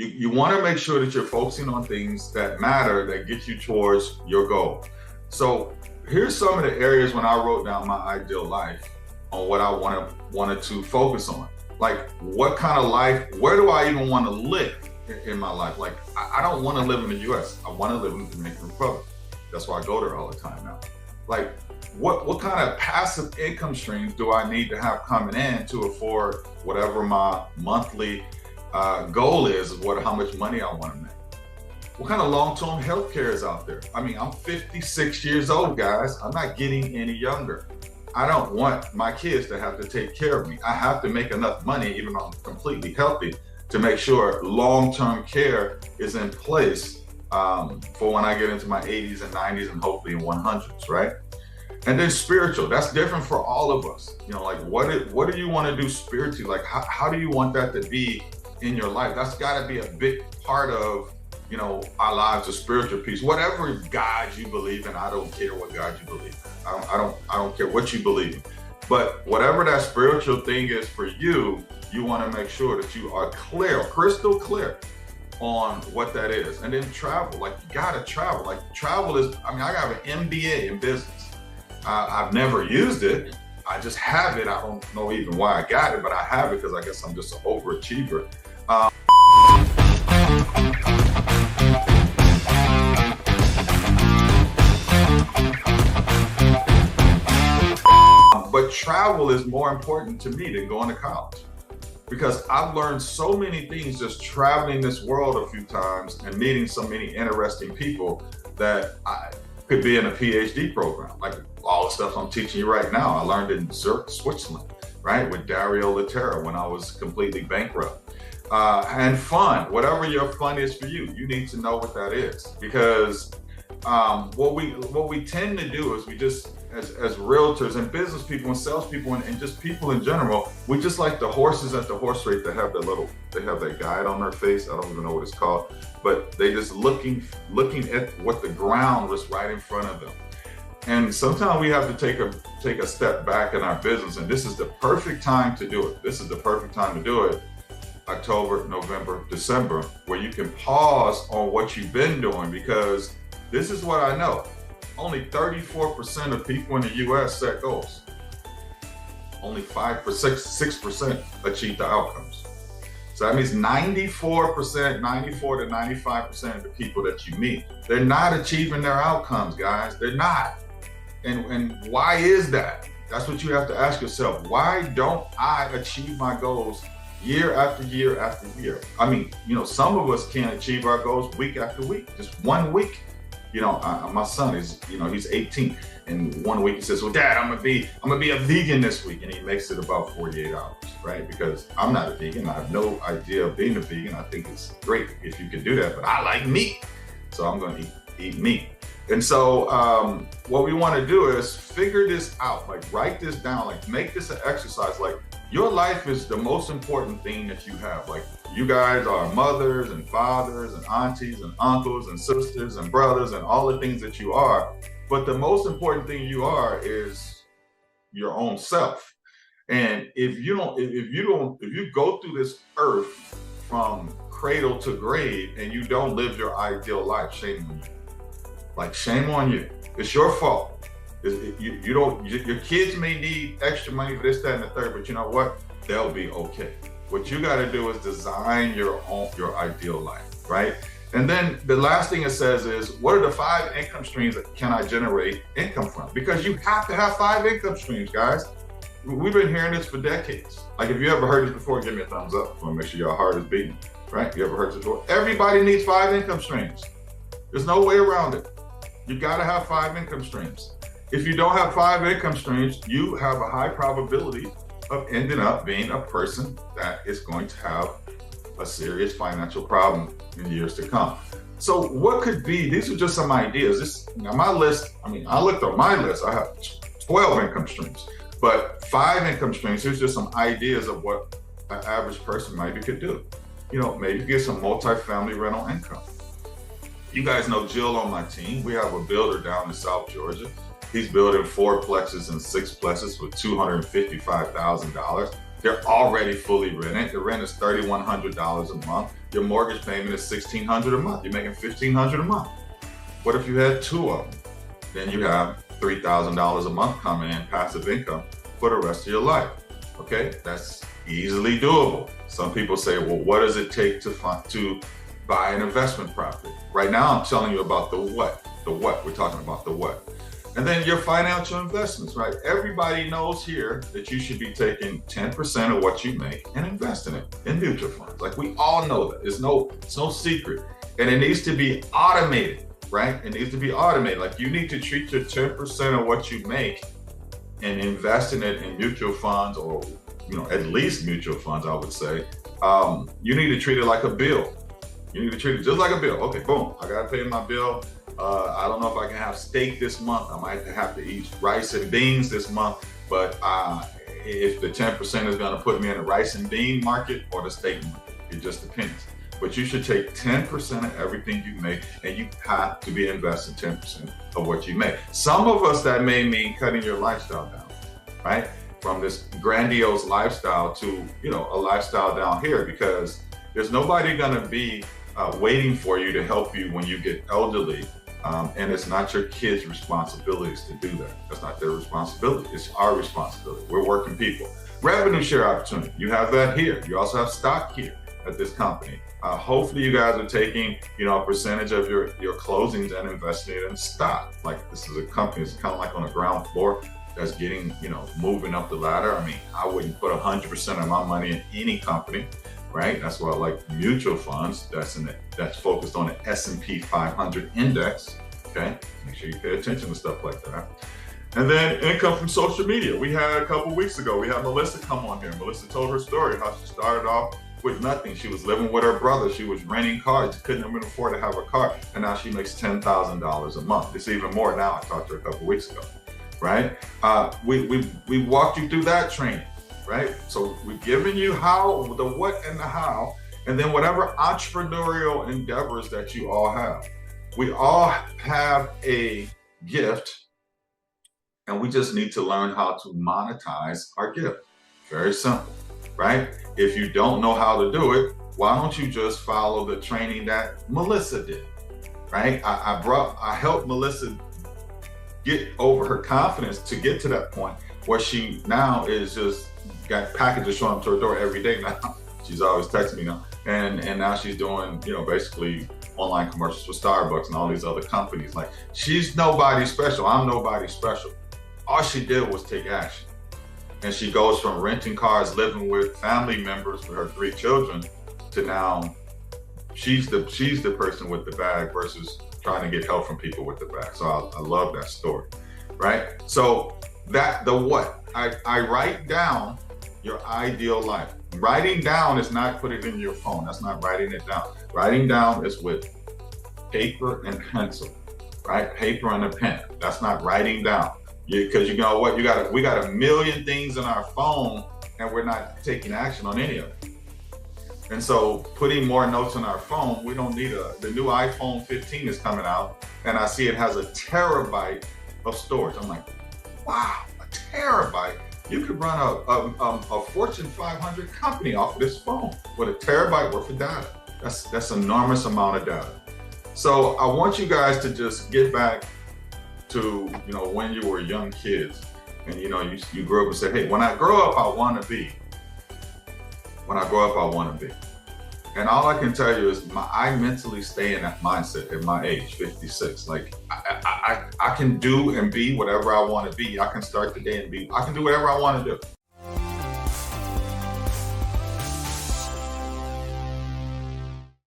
you want to make sure that you're focusing on things that matter, that get you towards your goal. So here's some of the areas when I wrote down my ideal life on what I wanted to focus on. Like, what kind of life, where do I even want to live in my life? Like, I don't want to live in the US. I want to live in the Dominican Republic. That's why I go there all the time now. Like, what kind of passive income streams do I need to have coming in to afford whatever my monthly goal is how much money I want to make? What kind of long-term health care is out there? I mean, I'm 56 years old, guys. I'm not getting any younger. I don't want my kids to have to take care of me. I have to make enough money, even though I'm completely healthy, to make sure long-term care is in place for when I get into my 80s and 90s and hopefully in 100s, right? And then spiritual, that's different for all of us. You know, like what do you want to do spiritually? Like how do you want that to be in your life? That's got to be a big part of, you know, our lives, the spiritual piece. Whatever God you believe in, I don't care what God you believe in. I don't care what you believe in. But whatever that spiritual thing is for you, you want to make sure that you are clear, crystal clear on what that is. And then travel, like you gotta travel. Like travel is, I mean, I got an MBA in business. I've never used it. I just have it. I don't know even why I got it, but I have it because I guess I'm just an overachiever. But travel is more important to me than going to college, because I've learned so many things just traveling this world a few times and meeting so many interesting people that I could be in a PhD program. Like all the stuff I'm teaching you right now, I learned in Zurich, Switzerland, right? With Dario Laterra when I was completely bankrupt. And fun, whatever your fun is for you, you need to know what that is. Because what we tend to do is we just, as realtors and business people and salespeople and just people in general, we just like the horses at the horse race that have they have that guide on their face. I don't even know what it's called, but they just looking at what the ground was right in front of them. And sometimes we have to take a step back in our business, and this is the perfect time to do it. This is the perfect time to do it. October, November, December, where you can pause on what you've been doing, because this is what I know. Only 34% of people in the US set goals. Only 6% achieve the outcomes. So that means 94 to 95% of the people that you meet, they're not achieving their outcomes, guys. They're not. And why is that? That's what you have to ask yourself. Why don't I achieve my goals year after year after year? I mean, you know, some of us can't achieve our goals week after week, just 1 week. You know, my son is, you know, he's 18, and 1 week he says, well, Dad, I'm gonna be a vegan this week. And he makes it about 48 hours, right? Because I'm not a vegan. I have no idea of being a vegan. I think it's great if you can do that, but I like meat. So I'm gonna eat meat. And so what we wanna do is figure this out, like write this down, like make this an exercise. Like your life is the most important thing that you have. Like you guys are mothers and fathers and aunties and uncles and sisters and brothers and all the things that you are. But the most important thing you are is your own self. And if you go through this earth from cradle to grave and you don't live your ideal life, shame on you. Like, shame on you. It's your fault. Your kids may need extra money for this, that, and the third, but you know what? They'll be okay. What you got to do is design your ideal life, right? And then the last thing it says is, what are the 5 income streams that can I generate income from? Because you have to have 5 income streams, guys. We've been hearing this for decades. Like, if you ever heard this before, give me a thumbs up. I want to make sure your heart is beating, right? You ever heard this before? Everybody needs 5 income streams. There's no way around it. You got to have 5 income streams. If you don't have 5 income streams, you have a high probability of ending up being a person that is going to have a serious financial problem in years to come. So what could be, these are just some ideas. Now my list, I mean, I looked on my list, I have 12 income streams, but 5 income streams, here's just some ideas of what an average person maybe could do. You know, maybe get some multifamily rental income. You guys know Jill on my team. We have a builder down in South Georgia. He's building 4 plexes and 6 plexes for $255,000. They're already fully rented. The rent is $3,100 a month. Your mortgage payment is $1,600 a month. You're making $1,500 a month. What if you had two of them? Then you have $3,000 a month coming in passive income for the rest of your life. Okay, that's easily doable. Some people say, well, what does it take to buy an investment property? Right now, I'm telling you about the what. The what. We're talking about the what. And then your financial investments, right? Everybody knows here that you should be taking 10% of what you make and investing it in mutual funds. Like, we all know that. It's no secret. And it needs to be automated, right? It needs to be automated. Like, you need to treat your 10% of what you make and invest in it in mutual funds, or at least mutual funds, I would say. You need to treat it like a bill. You need to treat it just like a bill. Okay, boom, I gotta pay my bill. I don't know if I can have steak this month. I might have to eat rice and beans this month, but if the 10% is gonna put me in the rice and bean market or the steak market, it just depends. But you should take 10% of everything you make, and you have to be investing 10% of what you make. Some of us, that may mean cutting your lifestyle down, right? From this grandiose lifestyle to, a lifestyle down here, because there's nobody gonna be waiting for you to help you when you get elderly. And it's not your kids' responsibilities to do that. That's not their responsibility. It's our responsibility. We're working people. Revenue share opportunity. You have that here. You also have stock here at this company. Hopefully you guys are taking, a percentage of your closings and investing it in stock. Like, this is a company that's kind of like on the ground floor that's getting, moving up the ladder. I mean, I wouldn't put 100% of my money in any company, right? That's why I like mutual funds. That's focused on the S&P 500 index. Okay, make sure you pay attention to stuff like that. And then income from social media. We had a couple weeks ago, we had Melissa come on here. Melissa told her story, how she started off with nothing. She was living with her brother. She was renting cars. She couldn't even afford to have a car. And now she makes $10,000 a month. It's even more now. I talked to her a couple weeks ago, right? We walked you through that training, right? So we've given you how, the what and the how, and then whatever entrepreneurial endeavors that you all have. We all have a gift, and we just need to learn how to monetize our gift. Very simple, right? If you don't know how to do it, why don't you just follow the training that Melissa did, right? I helped Melissa get over her confidence to get to that point where she now is just got packages showing up to her door every day now. She's always texting me now. And now she's doing, basically online commercials for Starbucks and all these other companies. Like, she's nobody special. I'm nobody special. All she did was take action. And she goes from renting cars, living with family members with her 3 children, to now she's the person with the bag versus trying to get help from people with the bag. So I love that story, right? So the what, I write down your ideal life. Writing down is not put it in your phone. That's not writing it down. Writing down is with paper and pencil, right? Paper and a pen. That's not writing down. Because you know what? We got a million things in our phone, and we're not taking action on any of it. And so putting more notes on our phone, we don't need the new iPhone 15 is coming out, and I see it has a terabyte of storage. I'm like, wow, a terabyte. You could run a Fortune 500 company off of this phone with a terabyte worth of data. That's an enormous amount of data. So I want you guys to just get back to, when you were young kids, and you grew up and said, hey, when I grow up, I want to be. When I grow up, I want to be. And all I can tell you is I mentally stay in that mindset at my age, 56. Like, I can do and be whatever I want to be. I can start the day and I can do whatever I want to do.